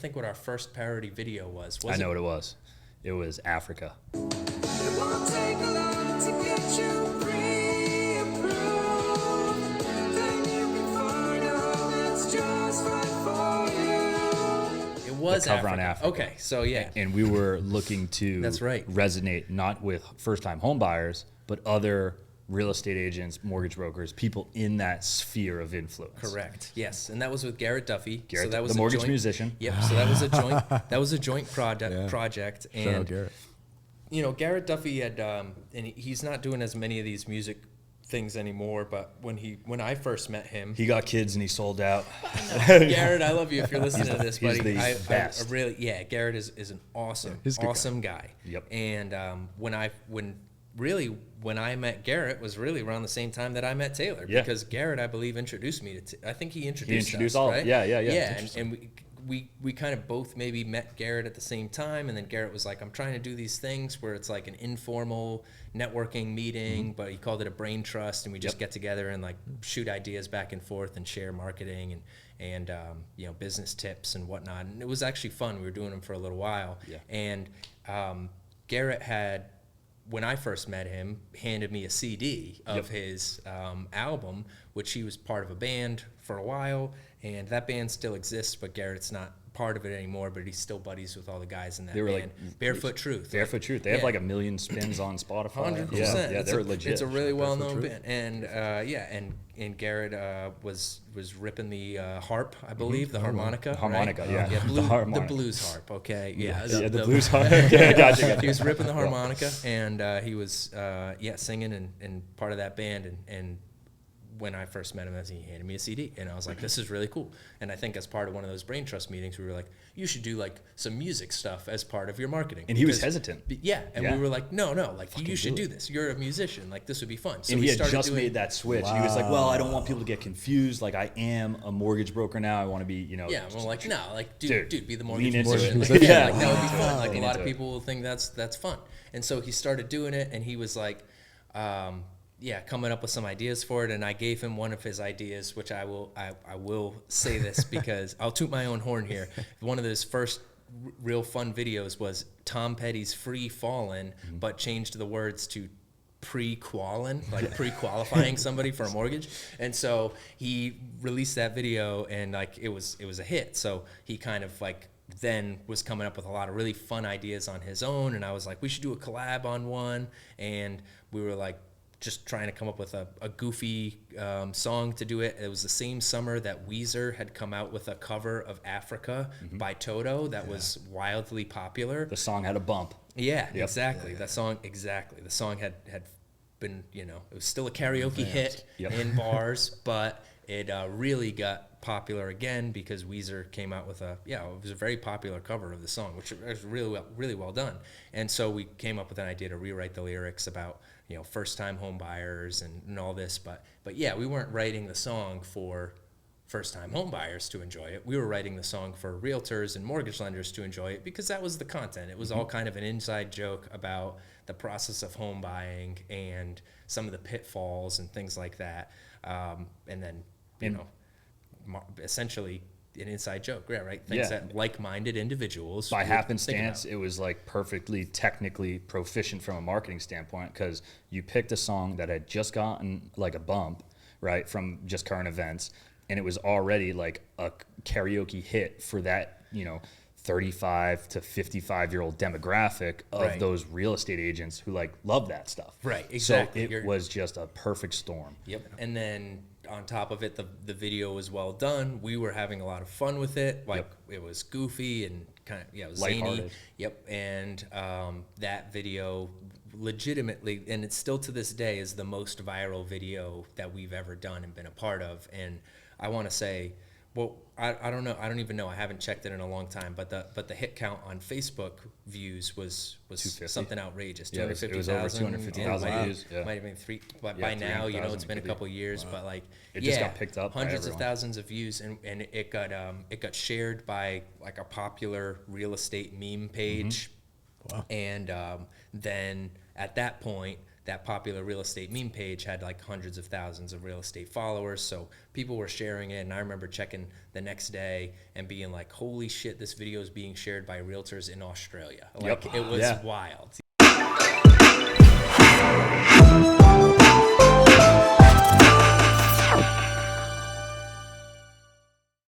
think what our first parody video was. I know what it was. It was Africa. It won't take long to get you pre-approved. Then you can find a home that's just right for you. It was The cover Africa. on Africa. Okay, so yeah. And we were looking to That's right. resonate not with first-time home buyers, but other real estate agents, mortgage brokers, people in that sphere of influence. Correct. Yes, and that was with Garrett Duffy. Garrett, so that was the a mortgage joint, musician. Yep. So that was a joint. That was a joint project. Shout out And Garrett. you know, Garrett Duffy had, and he's not doing as many of these music things anymore. But when I first met him, He got kids and he sold out. Garrett, I love you if you're listening to this, he's buddy. the I best. really, yeah, Garrett is an awesome, he's a good awesome guy. Yep. And when I met Garrett was really around the same time that I met Taylor, Yeah. because Garrett, I believe, introduced me to. I think he introduced introduced us, all- right? yeah. Yeah, It's and we kind of both maybe met Garrett at the same time, and then Garrett was like, I'm trying to do these things where it's like an informal networking meeting, but he called it a brain trust, and we just get together and like shoot ideas back and forth and share marketing and you know, business tips and whatnot. And it was actually fun. We were doing them for a little while. Yeah. And Garrett had, when I first met him, handed me a CD of his album, which he was part of a band for a while, and that band still exists, but Garrett's not part of it anymore, but he's still buddies with all the guys in that They were band. like Barefoot Truth. Barefoot Truth. They have like 1 million spins on Spotify. 100%. Yeah, they're legit. It's a really well-known Truth. band, and and Garrett was ripping the harp, I believe, the harmonica. Harmonica, right? yeah. Yeah, The harmonica. the blues harp. Okay, yeah, The blues harp. Yeah, gotcha. He was ripping the harmonica, and he was singing and part of that band. And when I first met him, he handed me a CD, and I was like, this is really cool. And I think as part of one of those brain trust meetings, we were like, you should do like some music stuff as part of your marketing. And he was Because- hesitant. Yeah, and Yeah. we were like, no, like you should do do this. You're a musician. Like this would be fun. So And we he had started just doing, made that switch. He was like, well, I don't want people to get confused. Like, I am a mortgage broker now. I want to be, you know. Yeah, well, like no, like Dude, dude, be the lean mortgage into musician. it. Like, Yeah. like, that would be fun. Like a Lean lot into of it. people will think that's fun. And so he started doing it, and he was like, coming up with some ideas for it. And I gave him one of his ideas, which I will say this because I'll toot my own horn here. One of his first real fun videos was Tom Petty's "Free Fallin'," but changed the words to pre-qualifying, like pre-qualifying somebody for a mortgage. And so he released that video, and like it was a hit. So he kind of like then was coming up with a lot of really fun ideas on his own, and I was like, we should do a collab on one. And we were like just trying to come up with a goofy song to do it. It was the same summer that Weezer had come out with a cover of Africa by Toto that was wildly popular. The song had a bump. Yeah, Yep. exactly. The song had been, you know, it was still a karaoke hit Yep. in bars, but it really got popular again because Weezer came out with it was a very popular cover of the song, which was really well done. And so we came up with an idea to rewrite the lyrics about, you know, first-time home buyers and all this, but yeah, we weren't writing the song for first-time home buyers to enjoy it. We were writing the song for realtors and mortgage lenders to enjoy it because that was the content. It was all kind of an inside joke about the process of home buying and some of the pitfalls and things like that. And then, essentially an inside joke, right? Things that like-minded individuals By would happenstance, think it was like perfectly technically proficient from a marketing standpoint because you picked a song that had just gotten like a bump, right, from just current events, and it was already like a karaoke hit for that, you know, 35 to 55-year-old demographic of Right. those real estate agents who like love that stuff. Right, exactly. So it was just a perfect storm. Yep. And then on top of it, the video was well done. We were having a lot of fun with it. Like it was goofy and kind of it was zany. Lighthearted. Yep. And that video legitimately, and it's still to this day, is the most viral video that we've ever done and been a part of. And I want to say, well, I don't know. I don't even know. I haven't checked it in a long time. But the hit count on Facebook views was 250. something outrageous. Yeah, it was over 250,000 views. Yeah. Might have been three. But Yeah, by now, you know, it's 300,000 been a maybe. couple years. But like, It just got picked up by hundreds of everyone. thousands of views, and it got shared by like a popular real estate meme page. Wow. And then at that point, that popular real estate meme page had like hundreds of thousands of real estate followers. So people were sharing it. And I remember checking the next day and being like, holy shit, this video is being shared by realtors in Australia. Like, it was wild.